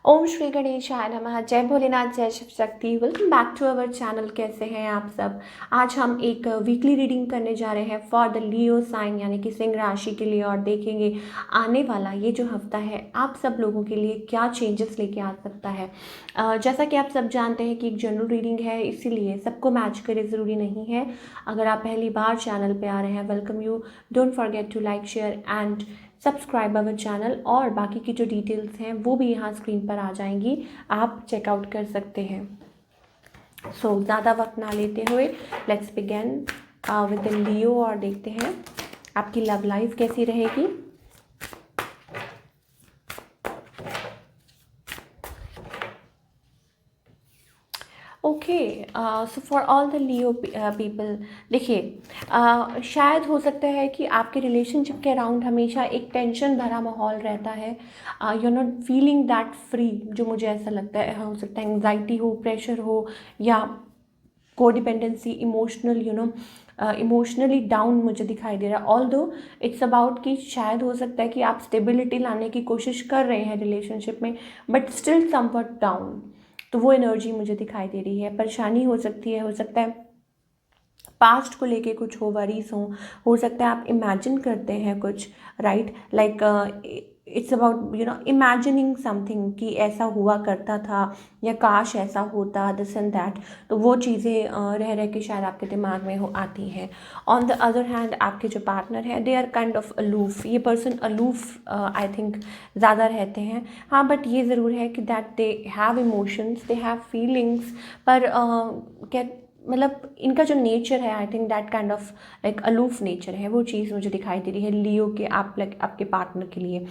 ओम श्री गणेशाय नमः। जय भोलेनाथ, जय Shiv Shakti. Welcome back to our channel. कैसे हैं आप सब। आज हम एक वीकली रीडिंग करने जा रहे हैं फॉर द लियो साइन यानी कि सिंह राशि के लिए, और देखेंगे आने वाला ये जो हफ्ता है आप सब लोगों के लिए क्या चेंजेस लेके आ सकता है। जैसा कि आप सब जानते हैं कि एक जनरल रीडिंग है, इसीलिए सबको मैच करे ज़रूरी नहीं है। अगर आप पहली बार चैनल पे आ रहे हैं, welcome you. Don't forget to like, share and subscribe our channel, और बाकी की जो डिटेल्स हैं वो भी यहाँ स्क्रीन पर आ जाएंगी, आप चेकआउट कर सकते हैं। सो ज़्यादा वक्त ना लेते हुए लेट्स बिगिन विद द लियो, और देखते हैं आपकी लव लाइफ कैसी रहेगी। Okay, so for all the Leo people, देखिए शायद हो सकता है कि आपके रिलेशनशिप के अराउंड हमेशा एक टेंशन भरा माहौल रहता है। You are not feeling that free, जो मुझे ऐसा लगता है। हो सकता है एंग्जाइटी हो, प्रेशर हो, या कोडिपेंडेंसी, इमोशनल इमोशनली डाउन मुझे दिखाई दे रहा है। ऑल दो इट्स अबाउट कि शायद हो सकता है कि आप स्टेबिलिटी लाने की कोशिश कर रहे हैं रिलेशनशिप में, बट स्टिल समवट डाउन। तो वो एनर्जी मुझे दिखाई दे रही है। परेशानी हो सकती है, हो सकता है पास्ट को लेके कुछ हो, वरीज हो सकता है आप इमेजिन करते हैं कुछ, right, like it's about imagining something कि ऐसा हुआ करता था या काश ऐसा होता, दिस एंड दैट। तो वो चीज़ें रह रह के शायद आपके दिमाग में हो आती हैं। ऑन द अदर हैंड आपके जो पार्टनर है, they are kind of aloof. ये पर्सन अलूफ आई थिंक ज़्यादा रहते हैं। हाँ, बट ये ज़रूर है कि that they have emotions, they have feelings, पर क्या मतलब इनका जो नेचर है, I think that kind of like aloof nature है। वो चीज़ मुझे दिखाई दे रही है लियो के आप आपके पार्टनर के लिए।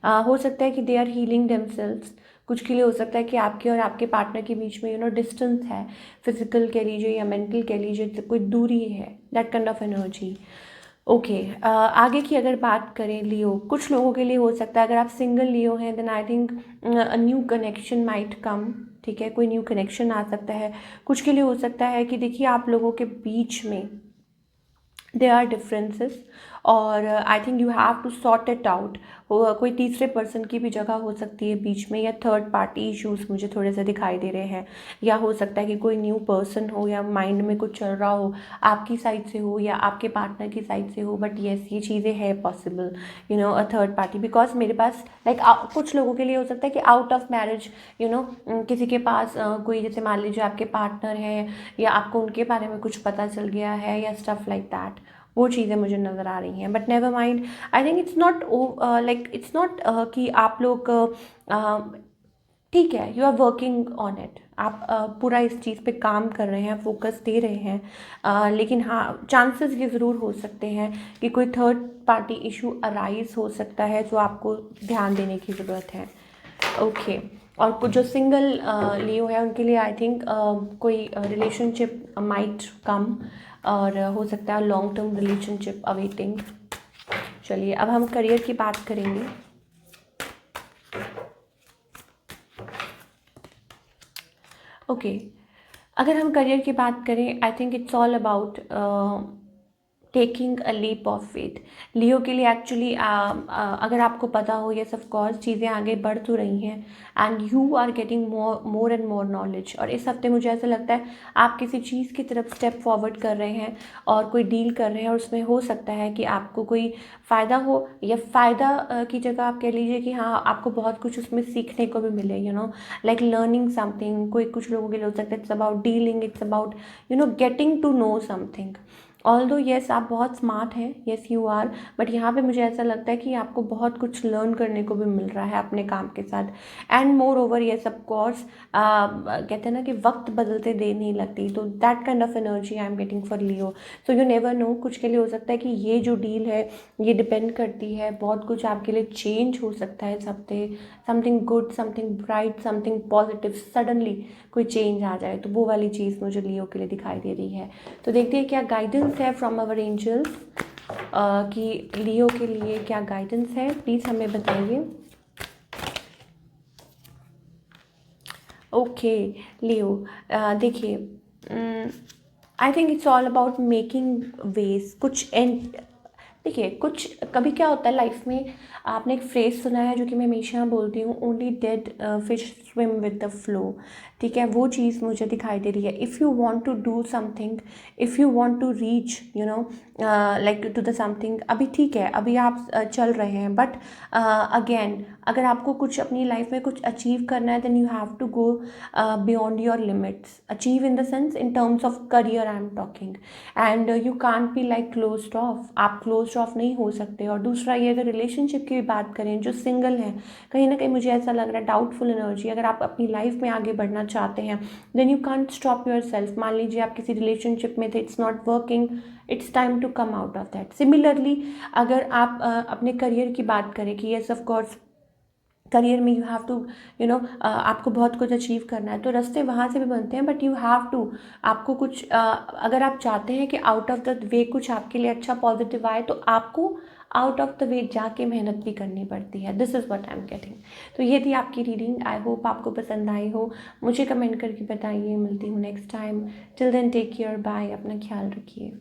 हो सकता है कि दे आर हीलिंग देमसेल्व्स। कुछ के लिए हो सकता है कि आपके और आपके पार्टनर के बीच में डिस्टेंस है, फिजिकल कह लीजिए या मेंटल कह लीजिए, तो कोई दूरी है, that kind of energy. Okay, आगे की अगर बात करें लियो, कुछ लोगों के लिए हो सकता है, अगर आप सिंगल लियो हैं then I think a new connection might come. ठीक है, कोई न्यू कनेक्शन आ सकता है। कुछ के लिए हो सकता है कि देखिए आप लोगों के बीच में देर आर डिफरेंसेस, और I think you have to sort it out. कोई तीसरे पर्सन की भी जगह हो सकती है बीच में, या थर्ड पार्टी इश्यूज मुझे थोड़े से दिखाई दे रहे हैं। या हो सकता है कि कोई न्यू पर्सन हो, या माइंड में कुछ चल रहा हो, आपकी साइड से हो या आपके पार्टनर की साइड से हो। बट येस, ये चीज़ें है possible, a third party, because मेरे पास लाइक कुछ लोगों के लिए हो सकता है कि आउट ऑफ मैरिज किसी के पास कोई, जैसे मान लीजिए आपके पार्टनर है या आपको उनके बारे में कुछ पता चल गया है या स्टफ लाइक दैट। वो चीज़ें मुझे नज़र आ रही हैं, but never mind. I think it's not like it's not कि आप लोग ठीक है, you are working on it. आप पूरा इस चीज़ पे काम कर रहे हैं, फोकस दे रहे हैं। लेकिन हाँ, चांसेस ये ज़रूर हो सकते हैं कि कोई थर्ड पार्टी इशू अराइज हो सकता है, जो आपको ध्यान देने की ज़रूरत है। ओके, और कुछ जो सिंगल लियो है उनके लिए आई थिंक कोई रिलेशनशिप माइट कम, और हो सकता है लॉन्ग टर्म रिलेशनशिप अवेटिंग। चलिए अब हम करियर की बात करेंगे। ओके, अगर हम करियर की बात करें, I think it's all about taking a leap of faith. Leo के लिए एक्चुअली अगर आपको पता हो, ये ऑफ कोर्स चीज़ें आगे बढ़ तो रही हैं, and you are getting more and more knowledge. और इस हफ्ते मुझे ऐसा लगता है आप किसी चीज़ की तरफ स्टेप फॉरवर्ड कर रहे हैं और कोई डील कर रहे हैं, और उसमें हो सकता है कि आपको कोई फ़ायदा हो, या फ़ायदा की जगह आप कह लीजिए कि हाँ, आपको बहुत कुछ उसमें सीखने को भी मिले, लाइक लर्निंग समथिंग। कोई कुछ लोगों के लिए हो सकता है it's about dealing, it's about getting to know something. Although yes, आप बहुत स्मार्ट हैं, येस यू आर, बट यहाँ पे मुझे ऐसा लगता है कि आपको बहुत कुछ लर्न करने को भी मिल रहा है अपने काम के साथ। And more over yes of course, कहते हैं ना कि वक्त बदलते देर नहीं लगती, तो that kind of energy I am getting for Leo. So you never know, कुछ के लिए हो सकता है कि ये जो डील है ये डिपेंड करती है, बहुत कुछ आपके लिए चेंज हो सकता है इस हफ्ते। Something good, something bright, something positive, suddenly कोई चेंज आ जाए, तो वो वाली चीज़ मुझे लियो के लिए दिखाई दे रही है। तो देखते हैं क्या गाइडेंस है फ्रॉम आवर एंजल्स, कि लियो के लिए क्या गाइडेंस है, प्लीज़ हमें बताइए। ओके लियो, देखिए I think it's all about making ways, कुछ एंड देखिए, कुछ कभी क्या होता है लाइफ में, आपने एक फ्रेज़ सुना है जो कि मैं हमेशा बोलती हूँ, only dead fish swim with the flow. ठीक है, वो चीज़ मुझे दिखाई दे रही है। If you want to do something, if you want to reach like to the something, अभी ठीक है, अभी आप चल रहे हैं, बट अगेन अगर आपको कुछ अपनी लाइफ में कुछ अचीव करना है, then you have to go beyond your limits. Achieve in the sense, in terms of career I am talking. And you can't be like closed off, आप क्लोज्ड ऑफ नहीं हो सकते। और दूसरा ये, अगर रिलेशनशिप की बात करें, जो सिंगल हैं, कहीं ना कहीं मुझे ऐसा लग रहा है डाउटफुल एनर्जी, अगर आप अपनी लाइफ में आगे बढ़ना चाहते हैं, then you can't stop yourself. मान लीजिए आप किसी रिलेशनशिप में थे, it's not working, it's time to come out of that. Similarly अगर आप अपने करियर की बात करें कि येस ऑफ कोर्स करियर में यू हैव टू आपको बहुत कुछ अचीव करना है, तो रास्ते वहाँ से भी बनते हैं, बट यू हैव टू, आपको कुछ अगर आप चाहते हैं कि आउट ऑफ द वे कुछ आपके लिए अच्छा पॉजिटिव आए, तो आपको आउट ऑफ द वे जाके मेहनत भी करनी पड़ती है। This is what I am getting. तो ये थी आपकी रीडिंग, आई होप आपको पसंद आई हो। मुझे कमेंट करके बताइए। मिलती हूँ next time. Till then take care, bye, अपना ख्याल रखिए।